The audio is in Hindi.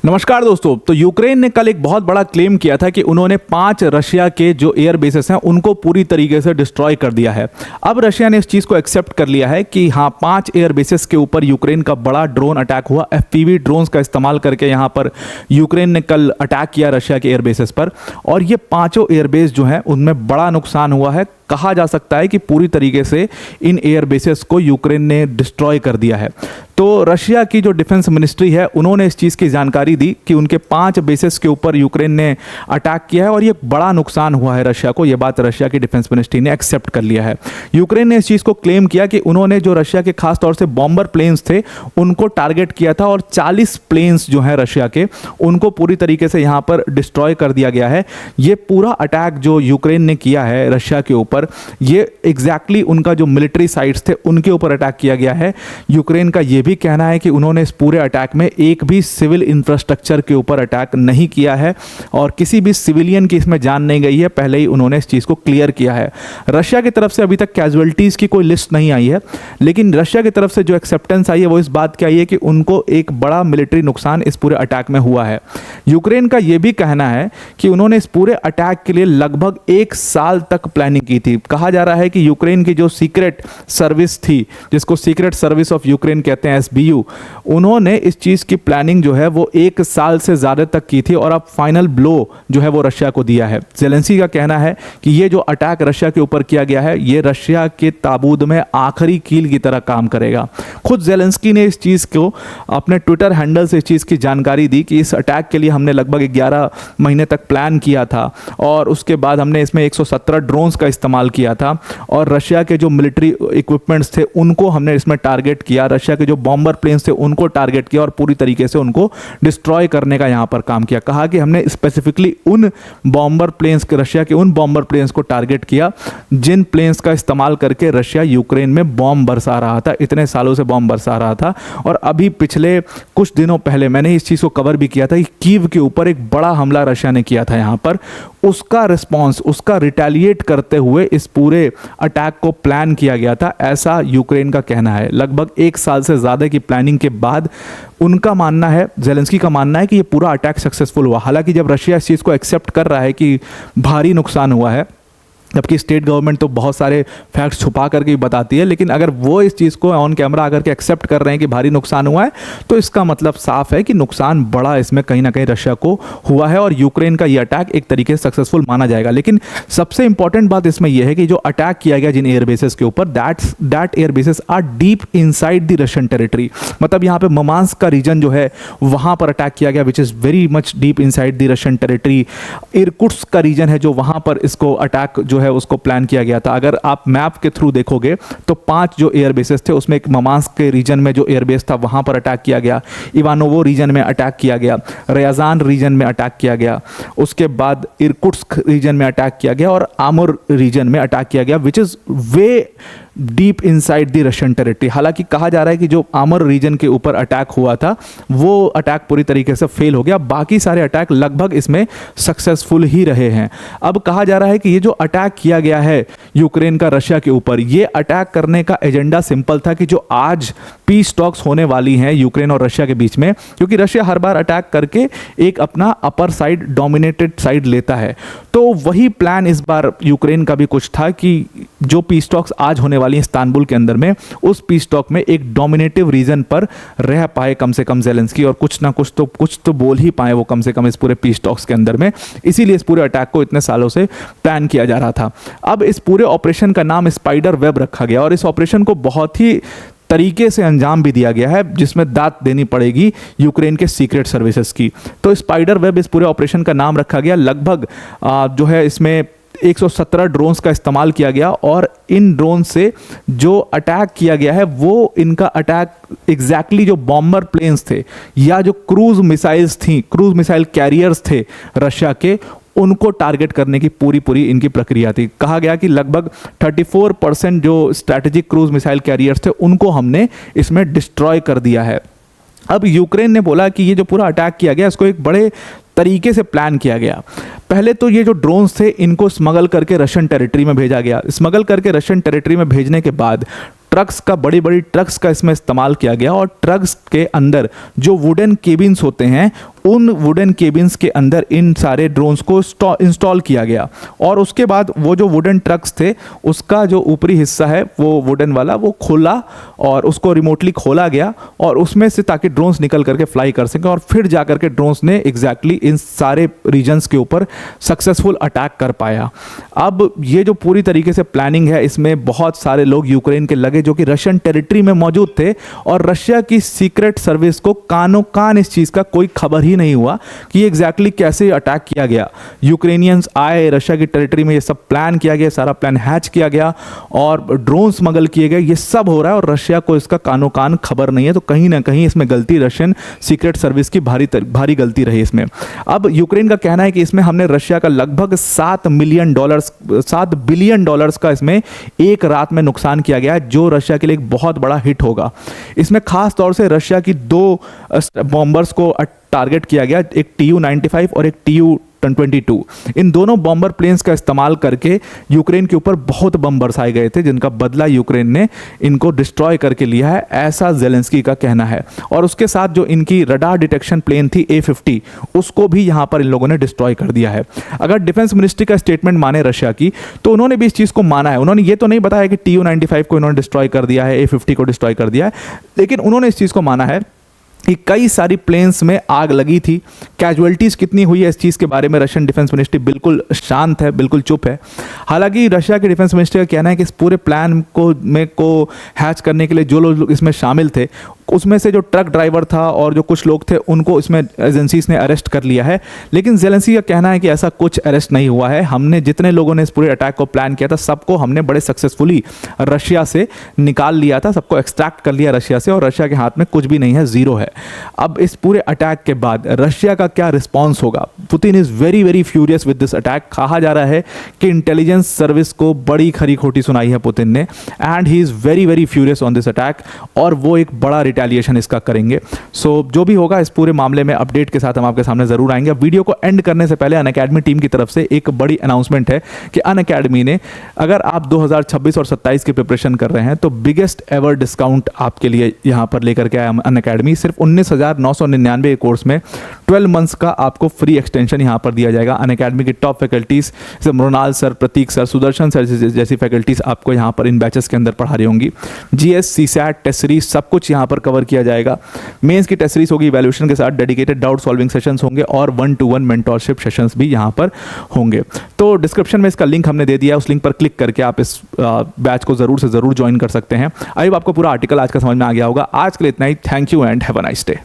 नमस्कार दोस्तों। तो यूक्रेन ने कल एक बहुत बड़ा क्लेम किया था कि उन्होंने 5 रशिया के जो एयर बेसेस हैं उनको पूरी तरीके से डिस्ट्रॉय कर दिया है। अब रशिया ने इस चीज़ को एक्सेप्ट कर लिया है कि हाँ, 5 एयर बेसेस के ऊपर यूक्रेन का बड़ा ड्रोन अटैक हुआ। एफपीवी ड्रोन्स का इस्तेमाल करके यहाँ पर यूक्रेन ने कल अटैक किया रशिया के एयर बेसेस पर, और ये 5 एयरबेस जो हैं उनमें बड़ा नुकसान हुआ है। कहा जा सकता है कि पूरी तरीके से इन एयर बेसेस को यूक्रेन ने डिस्ट्रॉय कर दिया है। तो रशिया की जो डिफेंस मिनिस्ट्री है उन्होंने इस चीज़ की जानकारी दी कि उनके 5 बेसेस के ऊपर यूक्रेन ने अटैक किया है और ये बड़ा नुकसान हुआ है रशिया को। ये बात रशिया की डिफेंस मिनिस्ट्री ने एक्सेप्ट कर लिया है। यूक्रेन ने इस चीज़ को क्लेम किया कि उन्होंने जो रशिया के खास तौर से बॉम्बर प्लेन्स थे उनको टारगेट किया था और 40 प्लेन्स जो हैं रशिया के उनको पूरी तरीके से यहाँ पर डिस्ट्रॉय कर दिया गया है। ये पूरा अटैक जो यूक्रेन ने किया है रशिया के ऊपर, ये एग्जैक्टली उनका जो मिलिट्री साइट्स थे उनके ऊपर अटैक किया गया है। यूक्रेन का ये भी कहना है कि उन्होंने इस पूरे अटैक में एक भी सिविल इंफ्रास्ट्रक्चर के ऊपर अटैक नहीं किया है और किसी भी सिविलियन की इसमें जान नहीं गई है। पहले ही उन्होंने इस चीज़ को क्लियर किया है। रशिया की तरफ से अभी तक कैजुअलिटीज़ की कोई लिस्ट नहीं आई है, लेकिन रशिया की तरफ से जो एक्सेप्टेंस आई है वो इस बात की आई है कि उनको एक बड़ा मिलिट्री नुकसान इस पूरे अटैक में हुआ है। यूक्रेन का ये भी कहना है कि उन्होंने इस पूरे अटैक के लिए लगभग 1 साल तक प्लानिंग की थी। कहा जा रहा है कि यूक्रेन की जो सीक्रेट सर्विस थी, जिसको सीक्रेट सर्विस ऑफ यूक्रेन कहते हैं, SBU, उन्होंने इस चीज़ की प्लानिंग जो है वो 1 साल से ज़्यादा तक की थी और अब फाइनल ब्लो जो है वो रशिया को दिया है। ज़ेलेंस्की का कहना है कि ये जो अटैक रशिया के ऊपर किया गया है ये रशिया के ताबूत में आखिरी कील की तरह काम करेगा। खुद ज़ेलेंस्की ने इस चीज़ को अपने ट्विटर हैंडल से इस चीज़ की जानकारी दी कि इस अटैक के लिए हमने लगभग 11 महीने तक प्लान किया था और उसके बाद हमने इसमें 117 ड्रोन्स का इस्तेमाल किया था और रशिया के जो मिलिट्री इक्विपमेंट्स थे उनको हमने इसमें टारगेट किया। रशिया के जो बॉम्बर प्लेन्स थे उनको टारगेट किया और पूरी तरीके से उनको डिस्ट्रॉय करने का यहाँ पर काम किया। कहा कि हमने स्पेसिफिकली उन बॉम्बर प्लेन्स के, रशिया के उन बॉम्बर प्लेन्स को टारगेट किया जिन प्लेन्स का इस्तेमाल करके रशिया यूक्रेन में बॉम्ब बरसा रहा था, इतने सालों से बॉम्ब बरसा रहा था। और अभी पिछले कुछ दिनों पहले मैंने इस चीज़ को कवर भी किया था कि कीव के ऊपर एक बड़ा हमला रशिया ने किया था यहाँ पर, उसका रिस्पॉन्स, उसका रिटेलिएट करते हुए इस पूरे अटैक को प्लान किया गया था, ऐसा यूक्रेन का कहना है। लगभग 1 साल से ज़्यादा की प्लानिंग के बाद उनका मानना है, ज़ेलेंस्की का मानना है कि ये पूरा अटैक सक्सेसफुल हुआ। हालांकि जब रशिया इस चीज़ को एक्सेप्ट कर रहा है कि भारी नुकसान हुआ है, जबकि स्टेट गवर्नमेंट तो बहुत सारे फैक्ट्स छुपा करके बताती है, लेकिन अगर वो इस चीज़ को ऑन कैमरा आकर के एक्सेप्ट कर रहे हैं कि भारी नुकसान हुआ है तो इसका मतलब साफ है कि नुकसान बड़ा इसमें कहीं ना कहीं रशिया को हुआ है और यूक्रेन का ये अटैक एक तरीके से सक्सेसफुल माना जाएगा। लेकिन सबसे इंपॉर्टेंट बात इसमें यह है कि जो अटैक किया गया जिन एयरबेसेस के ऊपर, that airbases are deep inside the Russian territory. मतलब यहाँ पे मुर्मांस्क का रीजन जो है वहाँ पर अटैक किया गया, which is very much deep inside the Russian territory. इरकुट्स्क का रीजन है जो वहाँ पर इसको अटैक जो है उसको प्लान किया गया था। अगर आप मैप के थ्रू देखोगे तो 5 जो एयरबेसेस थे उसमें एक मुर्मांस्क के रीजन में जो एयरबेस था वहां पर अटैक किया गया, इवानोवो रीजन में अटैक किया गया, रियाजान रीजन में अटैक किया गया, उसके बाद इरकुट्स्क रीजन में अटैक किया गया और आमुर रीजन में अटैक किया गया, which is way deep inside the Russian territory. हालांकि कहा जा रहा है कि जो आमर रीजन के ऊपर अटैक हुआ था वो अटैक पूरी तरीके से फेल हो गया, बाकी सारे अटैक लगभग इसमें सक्सेसफुल ही रहे हैं। अब कहा जा रहा है कि ये जो अटैक किया गया है यूक्रेन का रशिया के ऊपर, ये अटैक करने का एजेंडा सिंपल था कि जो आज पीस टॉक्स होने वाली हैं यूक्रेन और रशिया के बीच में, क्योंकि रशिया हर बार अटैक करके एक अपना अपर साइड, डोमिनेटेड साइड लेता है, तो वही प्लान इस बार यूक्रेन का भी कुछ था कि जो पीस टॉक्स आज होने वाली इस्तांबुल के अंदर में, उस पीस टॉक में एक डोमिनेटिव रीजन पर रह पाए कम से कम ज़ेलेंस्की और कुछ ना कुछ तो बोल ही पाए वो कम से कम इस पूरे पीस टॉक्स के अंदर में। इसीलिए इस पूरे अटैक को इतने सालों से प्लान किया जा रहा था। अब इस पूरे ऑपरेशन का नाम स्पाइडर वेब रखा गया और इस ऑपरेशन को बहुत ही तरीके से अंजाम भी दिया गया है, जिसमें दात देनी पड़ेगी यूक्रेन के सीक्रेट सर्विसेज की। तो स्पाइडर वेब इस पूरे ऑपरेशन का नाम रखा गया। लगभग जो है इसमें 117 ड्रोन्स का इस्तेमाल किया गया और इन ड्रोन से जो अटैक किया गया है वो इनका अटैक एग्जैक्टली जो बॉम्बर प्लेन्स थे या जो क्रूज मिसाइल्स थी, क्रूज मिसाइल कैरियर्स थे रशिया के, उनको टारगेट करने की पूरी इनकी प्रक्रिया थी। कहा गया कि लगभग 34% जो स्ट्रैटेजिक क्रूज मिसाइल कैरियर्स थे उनको हमने इसमें डिस्ट्रॉय कर दिया है। अब यूक्रेन ने बोला कि ये जो पूरा अटैक किया गया इसको एक बड़े तरीके से प्लान किया गया। पहले तो ये जो ड्रोन्स थे इनको स्मगल करके रशियन टेरिटरी में भेजा गया। स्मगल करके रशियन टेरिटरी में भेजने के बाद ट्रक्स का, बड़ी बड़ी ट्रक्स का इसमें इस्तेमाल किया गया और ट्रक्स के अंदर जो वुडन केबिन्स होते हैं उन वुडन केबिन्स के अंदर इन सारे ड्रोन्स को इंस्टॉल किया गया। और उसके बाद वो जो वुडन ट्रक्स थे उसका जो ऊपरी हिस्सा है वो वुडन वाला वो खोला और उसको रिमोटली खोला गया और उसमें से ताकि ड्रोन्स निकल करके फ्लाई कर सकें और फिर जा करके ड्रोन्स ने एग्जैक्टली इन सारे रीजन्स के ऊपर सक्सेसफुल अटैक कर पाया। अब ये जो पूरी तरीके से प्लानिंग है इसमें बहुत सारे लोग यूक्रेन के लगे जो कि रशियन टेरिटरी में मौजूद थे और रशिया की सीक्रेट सर्विस को कानो कान इस चीज़ का कोई खबर ही नहीं हुआ कि एग्जैक्टली कैसे अटैक किया गया। यूक्रेनियंस आए रशिया की टेरिटरी में, ये सब प्लान किया गया, सारा प्लान हैच किया गया और ड्रोन स्मगल किए गए, ये सब हो रहा है और रशिया को इसका कानो कान खबर नहीं है। तो कहीं ना कहीं इसमें गलती रशियन सीक्रेट सर्विस की भारी गलती रही इसमें। अब यूक्रेन का कहना है कि इसमें हमने रशिया का लगभग $7 बिलियन का इसमें एक रात में नुकसान किया गया है, जो रशिया के लिए एक बहुत बड़ा हिट होगा। इसमें खास तौर से रशिया की 2 बॉम्बर्स को टारगेट किया गया, एक Tu-95 और एक Tu-22। इन दोनों बॉम्बर प्लेन्स का इस्तेमाल करके यूक्रेन के ऊपर बहुत बम बरसाए गए थे जिनका बदला यूक्रेन ने इनको डिस्ट्रॉय करके लिया है, ऐसा ज़ेलेंस्की का कहना है। और उसके साथ जो इनकी रडार डिटेक्शन प्लेन थी A-50 उसको भी यहाँ पर इन लोगों ने डिस्ट्रॉय कर दिया है। अगर डिफेंस मिनिस्ट्री का स्टेटमेंट माने रशिया की तो उन्होंने भी इस चीज़ को माना है। उन्होंने ये तो नहीं बताया कि Tu-95 को इन्होंने डिस्ट्रॉय कर दिया है, A-50 को डिस्ट्रॉय कर दिया है, लेकिन उन्होंने इस चीज़ को माना है कि कई सारी प्लेन्स में आग लगी थी। कैजुअलिटीज़ कितनी हुई है इस चीज़ के बारे में रशियन डिफेंस मिनिस्ट्री बिल्कुल शांत है, बिल्कुल चुप है। हालांकि रशिया के डिफेंस मिनिस्ट्री का कहना है कि इस पूरे प्लान को हैच करने के लिए जो लोग इसमें शामिल थे उसमें से जो ट्रक ड्राइवर था और जो कुछ लोग थे उनको इसमें एजेंसीज ने अरेस्ट कर लिया है। लेकिन ज़ेलेंस्की का कहना है कि ऐसा कुछ अरेस्ट नहीं हुआ है, हमने जितने लोगों ने इस पूरे अटैक को प्लान किया था सबको हमने बड़े सक्सेसफुली रशिया से निकाल लिया था, सबको एक्सट्रैक्ट कर लिया रशिया से और रशिया के हाथ में कुछ भी नहीं है, ज़ीरो है। अब इस पूरे अटैक के बाद रशिया का क्या रिस्पॉन्स होगा? Putin is very very furious with this attack. कहा जा रहा है कि इंटेलिजेंस सर्विस को बड़ी खरी खोटी सुनाई है पुतिन ने and he is very very furious on this attack और वो एक बड़ा रिटेलिएशन इसका करेंगे। सो जो भी होगा इस पूरे मामले में अपडेट के साथ हम आपके सामने ज़रूर आएंगे। वीडियो को एंड करने से पहले अनअकैडमी टीम की तरफ से एक बड़ी अनाउंसमेंट है कि अनअकैडमी ने, अगर आप 2026 और 27 की प्रिपरेशन कर रहे हैं तो बिगेस्ट एवर डिस्काउंट आपके लिए यहाँ पर लेकर के आया अनअकैडमी। सिर्फ 19,999 कोर्स में 12 मंथ्स का आपको फ्री एक्सटेंशन यहाँ पर दिया जाएगा। अनअकैडमी की टॉप फैकल्टीज जैसे मृणाल सर, प्रतीक सर, सुदर्शन सर जैसी फैकल्टीज आपको यहाँ पर इन बैचेस के अंदर पढ़ा रही होंगी। GS, CSAT, टेस्ट सीरीज सब कुछ यहाँ पर कवर किया जाएगा। मेंस की टेस्ट सीरीज होगी इवैल्यूएशन के साथ, डेडिकेटेड डाउट सॉल्विंग सेशंस होंगे और 1-to-1 मेंटोरशिप सेशंस भी यहाँ पर होंगे। तो डिस्क्रिप्शन में इसका लिंक हमने दे दिया है, उस लिंक पर क्लिक करके आप इस बैच को ज़रूर से ज़रूर ज्वाइन कर सकते हैं। आई होप आपको पूरा आर्टिकल आज का समझ में आ गया होगा। आज के लिए इतना ही। Thank you and have a nice day.